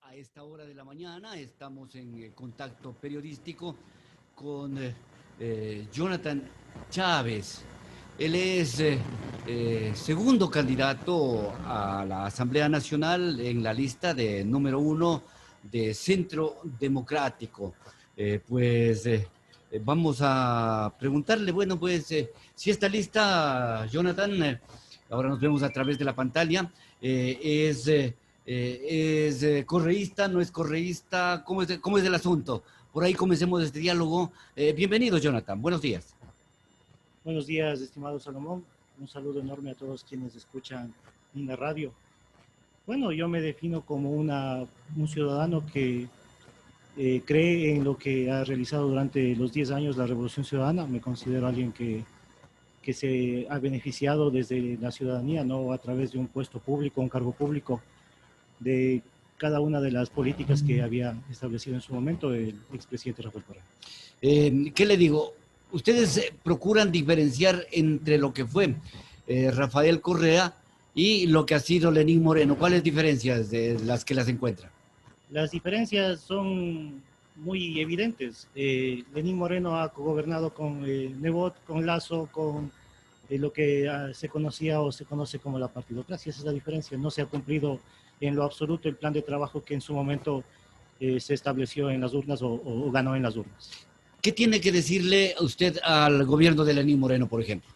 A esta hora de la mañana estamos en contacto periodístico con Jonathan Chávez. Él es segundo candidato a la Asamblea Nacional en la lista de número 1 de Centro Democrático. Vamos a preguntarle, bueno, si esta lista, Jonathan, ahora nos vemos a través de la pantalla, es correísta, no es correísta, cómo es el asunto. Por ahí comencemos este diálogo. Bienvenido, Jonathan. Buenos días. Buenos días, estimado Salomón. Un saludo enorme a todos quienes escuchan en la radio. Bueno, yo me defino como un ciudadano que cree en lo que ha realizado durante los 10 años la Revolución Ciudadana. Me considero alguien que se ha beneficiado desde la ciudadanía, no a través de un puesto público, un cargo público, de cada una de las políticas que había establecido en su momento el expresidente Rafael Correa. ¿Qué le digo? Ustedes procuran diferenciar entre lo que fue Rafael Correa y lo que ha sido Lenín Moreno. ¿Cuáles diferencias de las que las encuentran? Las diferencias son muy evidentes. Lenín Moreno ha gobernado con Nebot, con Lazo, con lo que se conocía o se conoce como la partidocracia. Esa es la diferencia. No se ha cumplido en lo absoluto el plan de trabajo que en su momento se estableció en las urnas o ganó en las urnas. ¿Qué tiene que decirle usted al gobierno de Lenín Moreno, por ejemplo?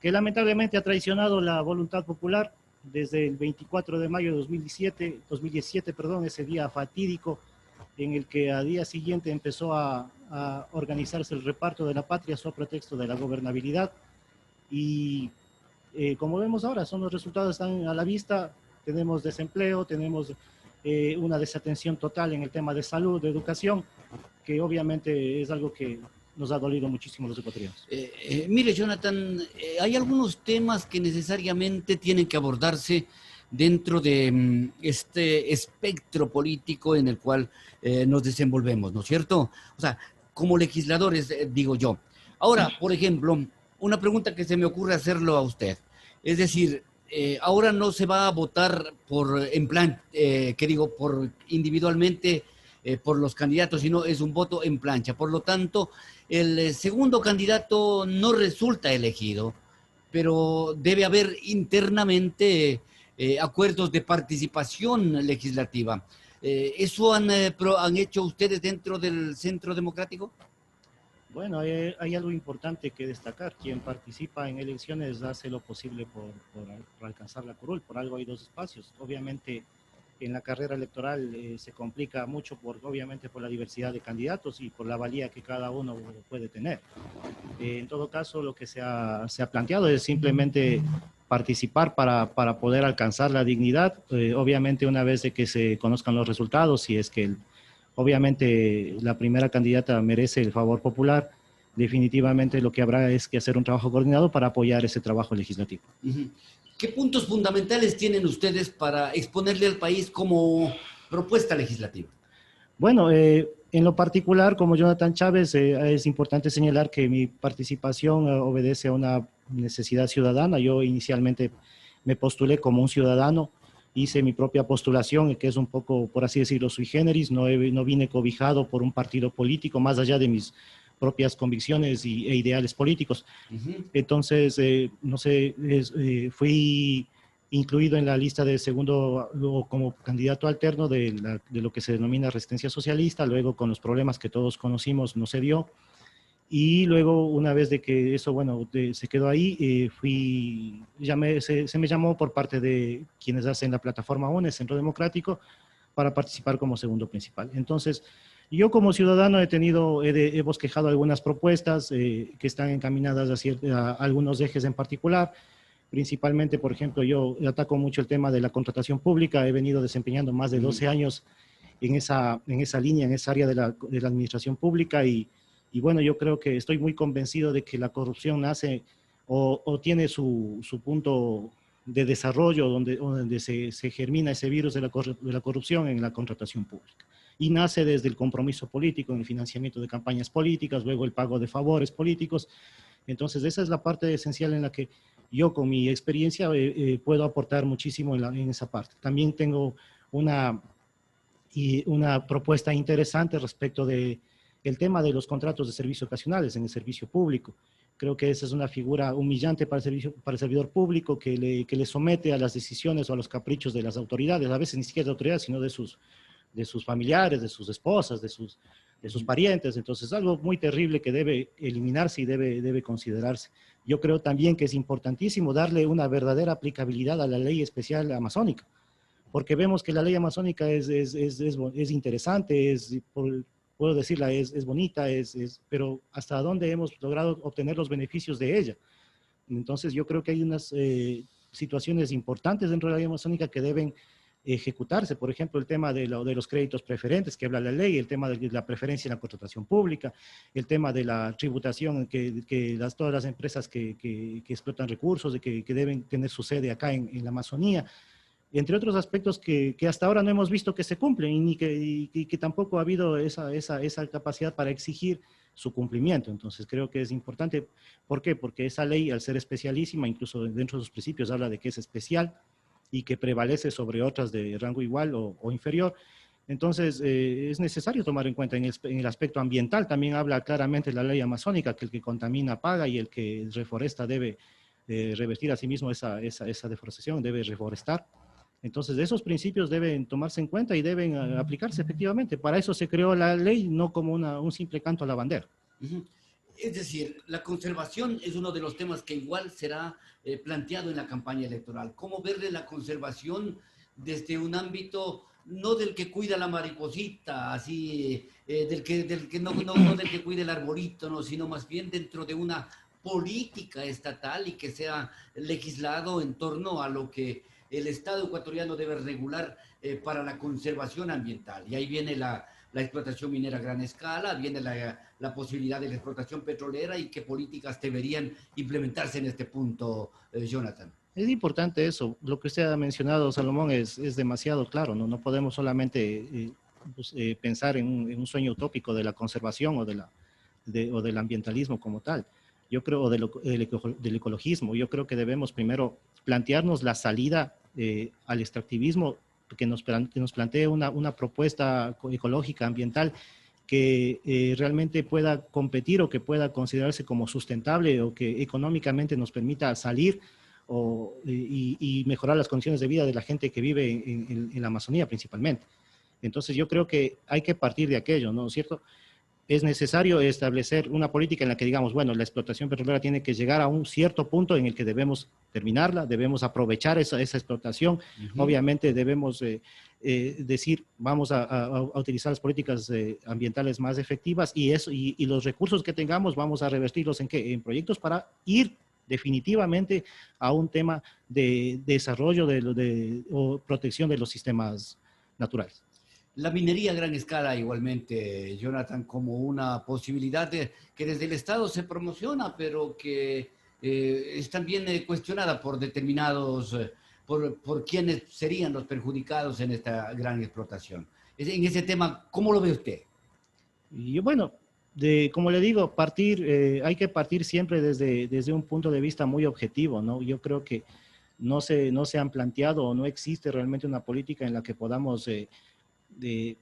Que lamentablemente ha traicionado la voluntad popular desde el 24 de mayo de 2017, ese día fatídico en el que a día siguiente empezó a organizarse el reparto de la patria sobre pretexto de la gobernabilidad. Y como vemos ahora, son los resultados están a la vista. Tenemos desempleo, tenemos una desatención total en el tema de salud, de educación, que obviamente es algo que nos ha dolido muchísimo a los ecuatorianos. Mire, Jonathan, hay algunos temas que necesariamente tienen que abordarse dentro de este espectro político en el cual nos desenvolvemos, ¿no es cierto? O sea, como legisladores, digo yo. Ahora, por ejemplo, una pregunta que se me ocurre hacerlo a usted. Es decir, ahora no se va a votar en plan, que digo, por individualmente por los candidatos, sino es un voto en plancha. Por lo tanto, el segundo candidato no resulta elegido, pero debe haber internamente acuerdos de participación legislativa. ¿Eso han hecho ustedes dentro del Centro Democrático? Bueno, hay algo importante que destacar. Quien participa en elecciones hace lo posible por alcanzar la curul. Por algo hay dos espacios. Obviamente, en la carrera electoral se complica mucho, obviamente, por la diversidad de candidatos y por la valía que cada uno puede tener. En todo caso, lo que se ha planteado es simplemente participar para poder alcanzar la dignidad. Obviamente, una vez de que se conozcan los resultados, si es que obviamente la primera candidata merece el favor popular, definitivamente lo que habrá es que hacer un trabajo coordinado para apoyar ese trabajo legislativo. ¿Qué puntos fundamentales tienen ustedes para exponerle al país como propuesta legislativa? Bueno, en lo particular, como Jonathan Chávez, es importante señalar que mi participación obedece a una necesidad ciudadana. Yo inicialmente me postulé como un ciudadano, hice mi propia postulación, que es un poco, por así decirlo, sui generis, no vine cobijado por un partido político, más allá de mis propias convicciones e ideales políticos. Entonces, no sé, fui incluido en la lista de segundo como candidato alterno de lo que se denomina resistencia socialista. Luego, con los problemas que todos conocimos, no se dio. Y luego, una vez de que eso, bueno, se quedó ahí, se me llamó por parte de quienes hacen la plataforma UNE, Centro Democrático, para participar como segundo principal. Entonces, yo como ciudadano he bosquejado algunas propuestas que están encaminadas a algunos ejes en particular. Principalmente, por ejemplo, yo ataco mucho el tema de la contratación pública. He venido desempeñando más de 12 años en esa línea, en esa área de la administración pública y bueno, yo creo que estoy muy convencido de que la corrupción nace o tiene su punto de desarrollo donde se germina ese virus de la corrupción en la contratación pública. Y nace desde el compromiso político, en el financiamiento de campañas políticas, luego el pago de favores políticos. Entonces, esa es la parte esencial en la que yo con mi experiencia puedo aportar muchísimo en esa parte. También tengo una y una propuesta interesante respecto de el tema de los contratos de servicio ocasionales en el servicio público. Creo que esa es una figura humillante para el servidor público que le somete a las decisiones o a los caprichos de las autoridades, a veces ni siquiera de autoridades, sino de sus familiares, de sus esposas, de sus parientes. Entonces, algo muy terrible que debe eliminarse y debe considerarse. Yo creo también que es importantísimo darle una verdadera aplicabilidad a la ley especial amazónica, porque vemos que la ley amazónica es interesante, puedo decirla, es bonita, pero hasta dónde hemos logrado obtener los beneficios de ella. Entonces yo creo que hay unas situaciones importantes dentro de la ley amazónica que deben ejecutarse. Por ejemplo, el tema de los créditos preferentes que habla la ley, el tema de la preferencia en la contratación pública, el tema de la tributación que todas las empresas que explotan recursos, que deben tener su sede acá en la Amazonía, entre otros aspectos que hasta ahora no hemos visto que se cumplen y que tampoco ha habido esa capacidad para exigir su cumplimiento. Entonces creo que es importante. ¿Por qué? Porque esa ley, al ser especialísima, incluso dentro de sus principios habla de que es especial y que prevalece sobre otras de rango igual o inferior. Entonces es necesario tomar en cuenta en el aspecto ambiental. También habla claramente la ley amazónica que el que contamina paga y el que reforesta debe revertir a sí mismo esa deforestación, debe reforestar. Entonces, esos principios deben tomarse en cuenta y deben aplicarse efectivamente. Para eso se creó la ley, no como un simple canto a la bandera. Es decir, la conservación es uno de los temas que igual será planteado en la campaña electoral. ¿Cómo verle la conservación desde un ámbito, no del que cuida la mariposita, así, del que no del que cuida el arbolito, no, sino más bien dentro de una política estatal y que sea legislado en torno a lo que el Estado ecuatoriano debe regular para la conservación ambiental? Y ahí viene la explotación minera a gran escala, viene la posibilidad de la explotación petrolera y qué políticas deberían implementarse en este punto, Jonathan. Es importante eso. Lo que usted ha mencionado, Salomón, es demasiado claro. No podemos solamente pensar en un sueño utópico de la conservación o del ambientalismo como tal. Yo creo, o del ecologismo. Yo creo que debemos primero plantearnos la salida al extractivismo, que nos plantee una propuesta ecológica, ambiental, que realmente pueda competir o que pueda considerarse como sustentable o que económicamente nos permita salir y mejorar las condiciones de vida de la gente que vive en la Amazonía principalmente. Entonces yo creo que hay que partir de aquello, ¿no es cierto? Es necesario establecer una política en la que digamos, bueno, la explotación petrolera tiene que llegar a un cierto punto en el que debemos terminarla, debemos aprovechar esa explotación. Obviamente debemos decir, vamos a utilizar las políticas ambientales más efectivas y los recursos que tengamos vamos a revertirlos en proyectos para ir definitivamente a un tema de desarrollo o protección de los sistemas naturales. La minería a gran escala igualmente, Jonathan, como una posibilidad que desde el Estado se promociona, pero que es también cuestionada por determinados, por quienes serían los perjudicados en esta gran explotación. En ese tema, ¿cómo lo ve usted? Y bueno, como le digo, hay que partir siempre desde un punto de vista muy objetivo, ¿no? Yo creo que no se han planteado o no existe realmente una política en la que podamos de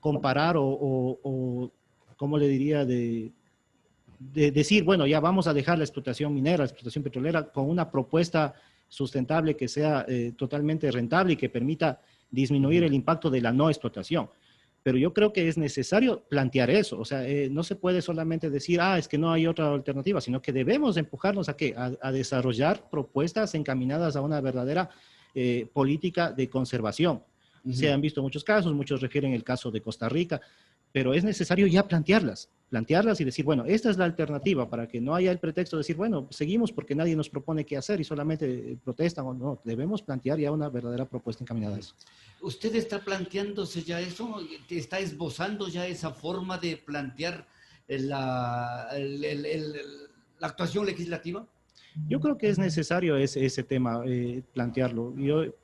comparar ¿cómo le diría? De decir, bueno, ya vamos a dejar la explotación minera, la explotación petrolera con una propuesta sustentable que sea totalmente rentable y que permita disminuir el impacto de la no explotación. Pero yo creo que es necesario plantear eso, o sea, no se puede solamente decir, es que no hay otra alternativa, sino que debemos empujarnos a desarrollar propuestas encaminadas a una verdadera política de conservación. Se han visto muchos casos, muchos refieren el caso de Costa Rica, pero es necesario ya plantearlas y decir, bueno, esta es la alternativa para que no haya el pretexto de decir, bueno, seguimos porque nadie nos propone qué hacer y solamente protestan o no. Debemos plantear ya una verdadera propuesta encaminada a eso. ¿Usted está planteándose ya eso? ¿Está esbozando ya esa forma de plantear la actuación legislativa? Yo creo que es necesario ese tema plantearlo.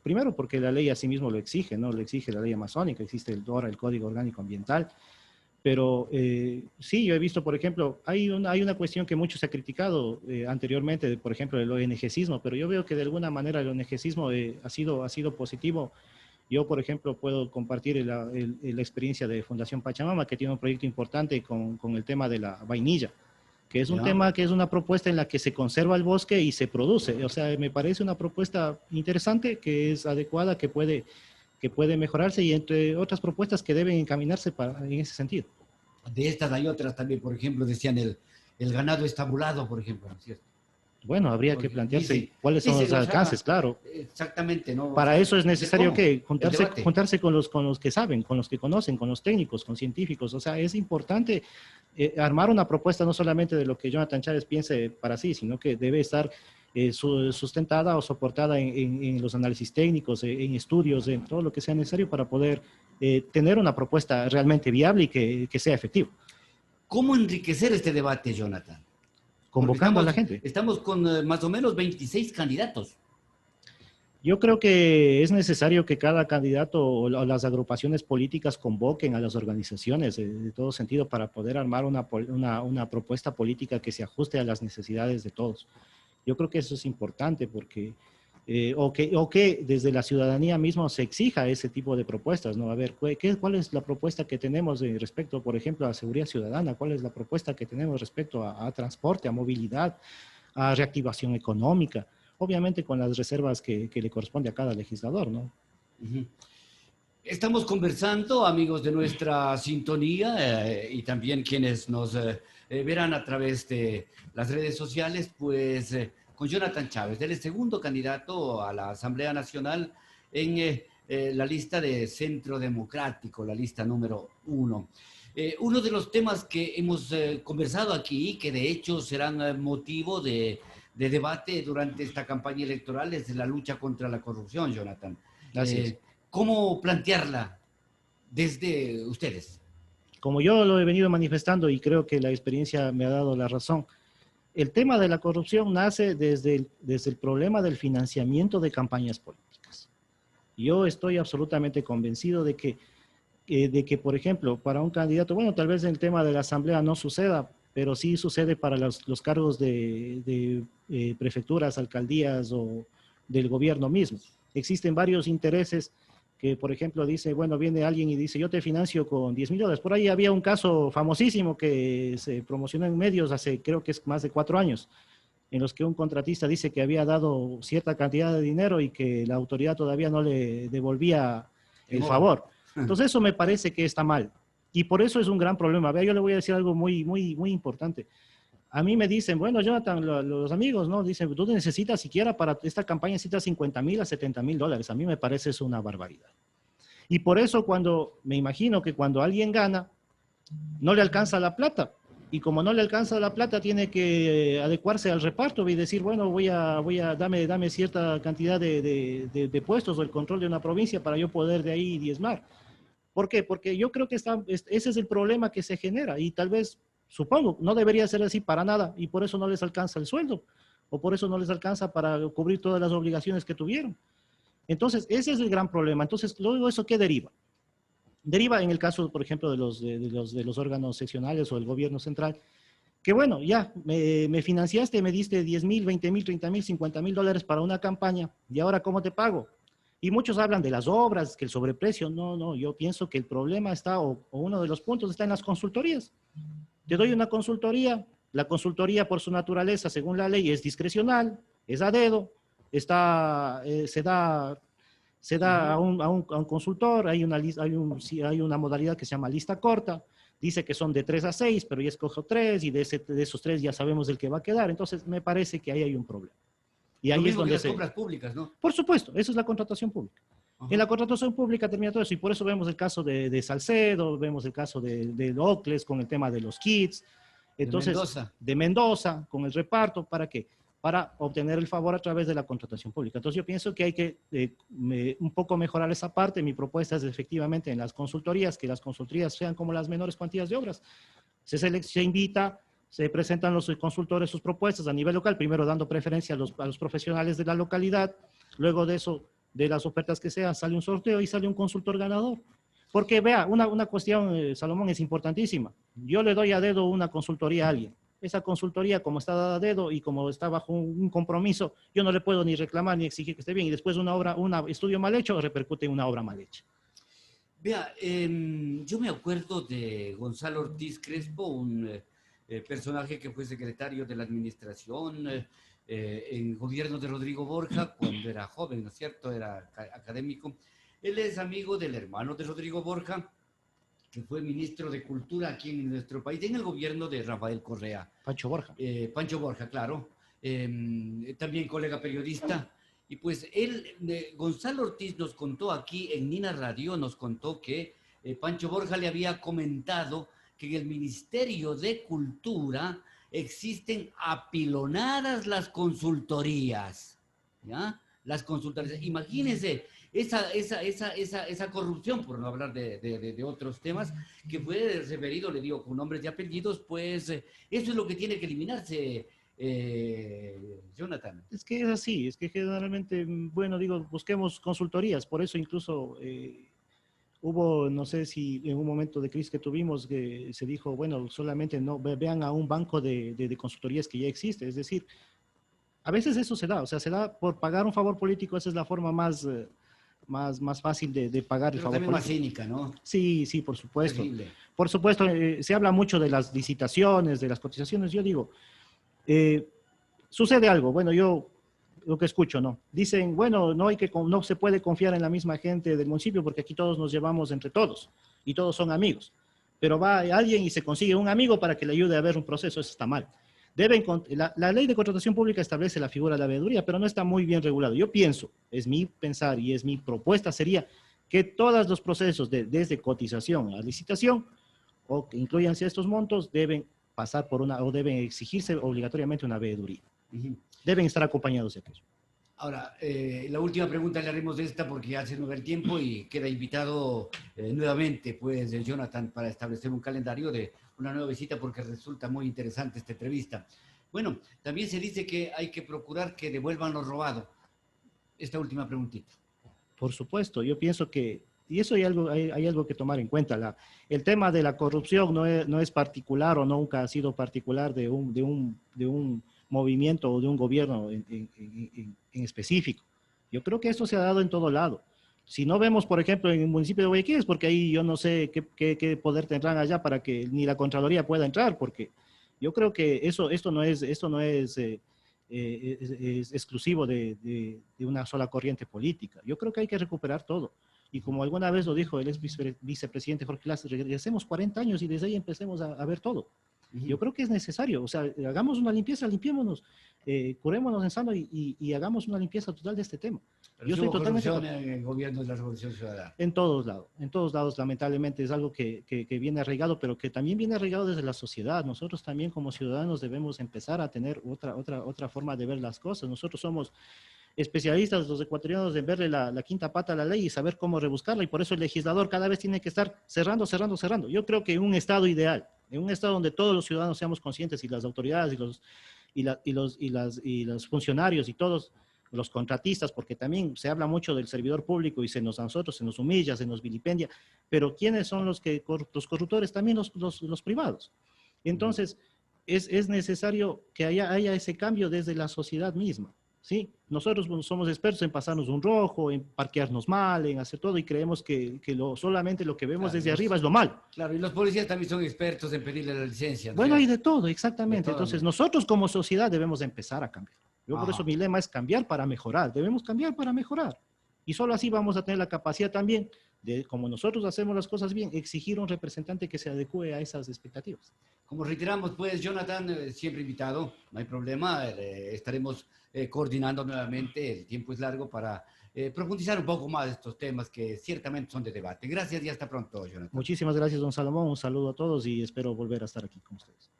Primero porque la ley así mismo lo exige, ¿no? Lo exige la ley amazónica, existe ahora el Código Orgánico Ambiental. Pero sí, yo he visto, por ejemplo, hay una cuestión que mucho se ha criticado anteriormente, por ejemplo, el ONGcismo, pero yo veo que de alguna manera el ONGcismo ha sido positivo Yo, por ejemplo, puedo compartir la experiencia de Fundación Pachamama, que tiene un proyecto importante con el tema de la vainilla, que es un ¿Ya? tema que es una propuesta en la que se conserva el bosque y se produce. O sea, me parece una propuesta interesante, que es adecuada, que puede mejorarse y entre otras propuestas que deben encaminarse en ese sentido. De estas hay otras también, por ejemplo, decían el ganado estabulado, por ejemplo, ¿no es cierto? Bueno, habría que Porque plantearse cuáles son los o sea, alcances, claro. exactamente, ¿no? O Para sea, eso es necesario ¿cómo? que El debate. juntarse con los que saben, con los que conocen, con los técnicos, con científicos. O sea, es importante armar una propuesta no solamente de lo que Jonathan Chávez piense para sí, sino que debe estar sustentada o soportada en los análisis técnicos, en estudios, en todo lo que sea necesario para poder tener una propuesta realmente viable y que sea efectiva, ¿Cómo enriquecer este debate, Jonathan? Porque convocando a la gente. estamos con más o menos 26 candidatos. Yo creo que es necesario que cada candidato o las agrupaciones políticas convoquen a las organizaciones de todo sentido para poder armar una propuesta política que se ajuste a las necesidades de todos. Yo creo que eso es importante porque, o que desde la ciudadanía misma se exija ese tipo de propuestas, ¿no? A ver, ¿cuál es la propuesta que tenemos respecto, por ejemplo, a seguridad ciudadana? ¿Cuál es la propuesta que tenemos respecto a transporte, a movilidad, a reactivación económica? Obviamente con las reservas que le corresponde a cada legislador, ¿no? Uh-huh. Estamos conversando, amigos de nuestra sintonía, y también quienes nos verán a través de las redes sociales, pues con Jonathan Chávez, él es segundo candidato a la Asamblea Nacional en la lista de Centro Democrático, la lista número 1. Uno de los temas que hemos conversado aquí, que de hecho serán motivo de debate durante esta campaña electoral, es la lucha contra la corrupción, Jonathan. Así es. ¿Cómo plantearla desde ustedes? Como yo lo he venido manifestando y creo que la experiencia me ha dado la razón, el tema de la corrupción nace desde el problema del financiamiento de campañas políticas. Yo estoy absolutamente convencido de que, por ejemplo, para un candidato, bueno, tal vez el tema de la asamblea no suceda, pero sí sucede para los cargos de prefecturas, alcaldías o del gobierno mismo. Existen varios intereses que, por ejemplo, dice, bueno, viene alguien y dice, yo te financio con $10,000. Por ahí había un caso famosísimo que se promocionó en medios hace, creo que es más de 4 años, en los que un contratista dice que había dado cierta cantidad de dinero y que la autoridad todavía no le devolvía el favor. Entonces eso me parece que está mal. Y por eso es un gran problema. Vea, yo le voy a decir algo muy importante. A mí me dicen, bueno, Jonathan, los amigos, ¿no? Dicen, tú necesitas siquiera para esta campaña, necesitas $50,000 a $70,000. A mí me parece eso una barbaridad. Y por eso me imagino que cuando alguien gana, no le alcanza la plata. Y como no le alcanza la plata, tiene que adecuarse al reparto y decir, bueno, dame cierta cantidad de puestos o el control de una provincia para yo poder de ahí diezmar. ¿Por qué? Porque yo creo que ese es el problema que se genera y tal vez, supongo, no debería ser así para nada y por eso no les alcanza el sueldo o por eso no les alcanza para cubrir todas las obligaciones que tuvieron. Entonces, ese es el gran problema. Entonces, luego eso, ¿qué deriva? Deriva en el caso, por ejemplo, de los órganos seccionales o el gobierno central, que bueno, ya me financiaste, me diste 10,000, 20,000, 30,000, $50,000 para una campaña y ahora ¿cómo te pago? Y muchos hablan de las obras, que el sobreprecio. No, yo pienso que el problema está, o uno de los puntos está en las consultorías. Te doy una consultoría, la consultoría por su naturaleza, según la ley, es discrecional, es a dedo, se da a un consultor, hay una modalidad que se llama lista corta, dice que son de 3 a 6, pero ya escojo 3 y de esos 3 ya sabemos el que va a quedar. Entonces, me parece que ahí hay un problema. Y ahí Lo es mismo que donde las compras públicas, ¿no? Por supuesto, eso es la contratación pública. Ajá. En la contratación pública termina todo eso y por eso vemos el caso de Salcedo, vemos el caso de Ocles con el tema de los kits, entonces de Mendoza con el reparto, ¿para qué? Para obtener el favor a través de la contratación pública. Entonces yo pienso que hay que un poco mejorar esa parte. Mi propuesta es efectivamente en las consultorías, que las consultorías sean como las menores cuantías de obras. Se invita, se presentan los consultores sus propuestas a nivel local, primero dando preferencia a los profesionales de la localidad, luego de eso, de las ofertas que sean, sale un sorteo y sale un consultor ganador. Porque vea, una cuestión, Salomón, es importantísima. Yo le doy a dedo una consultoría a alguien. esa consultoría, como está dada a dedo y como está bajo un compromiso, yo no le puedo ni reclamar ni exigir que esté bien, y después un estudio mal hecho repercute en una obra mal hecha. Vea, yo me acuerdo de Gonzalo Ortiz Crespo, un personaje que fue secretario de la administración en gobierno de Rodrigo Borja cuando era joven, ¿no es cierto? Era académico. Él es amigo del hermano de Rodrigo Borja, que fue ministro de Cultura aquí en nuestro país, en el gobierno de Rafael Correa. Pancho Borja. Pancho Borja, claro. También colega periodista. Y pues él, Gonzalo Ortiz nos contó aquí en Nina Radio, nos contó que Pancho Borja le había comentado que en el Ministerio de Cultura existen apilonadas las consultorías, ¿ya? Las consultorías. Imagínense esa corrupción, por no hablar de otros temas, que fue referido, le digo, con nombres y apellidos, pues eso es lo que tiene que eliminarse, Jonathan. Es que es así, es que generalmente, bueno, digo, busquemos consultorías, por eso incluso hubo, no sé si en un momento de crisis que tuvimos, que se dijo, bueno, solamente no vean a un banco de consultorías que ya existe, es decir, a veces eso se da, o sea, se da por pagar un favor político, esa es la forma más fácil de pagar el Pero favor también más político. cínica, ¿no? Sí, sí, por supuesto. Terrible. Por supuesto, se habla mucho de las licitaciones, de las cotizaciones, yo digo, eh, sucede algo, bueno, yo lo que escucho, ¿no? Dicen, bueno, no se puede confiar en la misma gente del municipio porque aquí todos nos llevamos entre todos y todos son amigos. Pero va alguien y se consigue un amigo para que le ayude a ver un proceso, eso está mal. La ley de contratación pública establece la figura de la veeduría, pero no está muy bien regulado. Yo pienso, es mi pensar y es mi propuesta, sería que todos los procesos desde cotización a licitación o que incluyan estos montos deben pasar por o deben exigirse obligatoriamente una veeduría. Deben estar acompañados de aquello. Ahora, la última pregunta le haremos de esta porque ya se nos va el tiempo y queda invitado nuevamente, pues, Jonathan, para establecer un calendario de una nueva visita porque resulta muy interesante esta entrevista. Bueno, también se dice que hay que procurar que devuelvan lo robado. Esta última preguntita. Por supuesto, yo pienso que, y eso hay algo que tomar en cuenta, el tema de la corrupción no es particular o nunca ha sido particular de un movimiento o de un gobierno en específico. Yo creo que esto se ha dado en todo lado. Si no vemos, por ejemplo, en el municipio de Guayaquil, es porque ahí yo no sé qué poder tendrán allá para que ni la Contraloría pueda entrar, porque yo creo que esto no es exclusivo de una sola corriente política. Yo creo que hay que recuperar todo. Y como alguna vez lo dijo el ex vicepresidente Jorge Lazo, regresemos 40 años y desde ahí empecemos a ver todo. Yo creo que es necesario, o sea, hagamos una limpieza, limpiémonos, curémonos en sano y hagamos una limpieza total de este tema. Pero Yo estoy totalmente... corrupción en el gobierno de la Revolución Ciudadana. En todos lados, lamentablemente es algo que viene arraigado, pero que también viene arraigado desde la sociedad. Nosotros también como ciudadanos debemos empezar a tener otra forma de ver las cosas. Nosotros somos especialistas, los ecuatorianos, en verle la quinta pata a la ley y saber cómo rebuscarla, y por eso el legislador cada vez tiene que estar cerrando. Yo creo que en un estado ideal, en un estado donde todos los ciudadanos seamos conscientes y las autoridades y los funcionarios y todos los contratistas, porque también se habla mucho del servidor público y a nosotros se nos humilla, se nos vilipendia, pero ¿quiénes son los corruptores? También los privados. Entonces, es necesario que haya ese cambio desde la sociedad misma. ¿Sí? Nosotros somos expertos en pasarnos un rojo, en parquearnos mal, en hacer todo y creemos que solamente lo que vemos desde arriba es lo malo. Claro, y los policías también son expertos en pedirle la licencia, ¿no? Bueno, hay de todo, exactamente. De todo, Entonces, ¿no? nosotros como sociedad debemos empezar a cambiar. Por Ajá. eso mi lema es cambiar para mejorar. Debemos cambiar para mejorar. Y solo así vamos a tener la capacidad también de, como nosotros hacemos las cosas bien, exigir un representante que se adecue a esas expectativas. Como reiteramos, pues, Jonathan, siempre invitado, no hay problema, estaremos coordinando nuevamente, el tiempo es largo para profundizar un poco más de estos temas que ciertamente son de debate. Gracias y hasta pronto, Jonathan. Muchísimas gracias, don Salomón, un saludo a todos y espero volver a estar aquí con ustedes.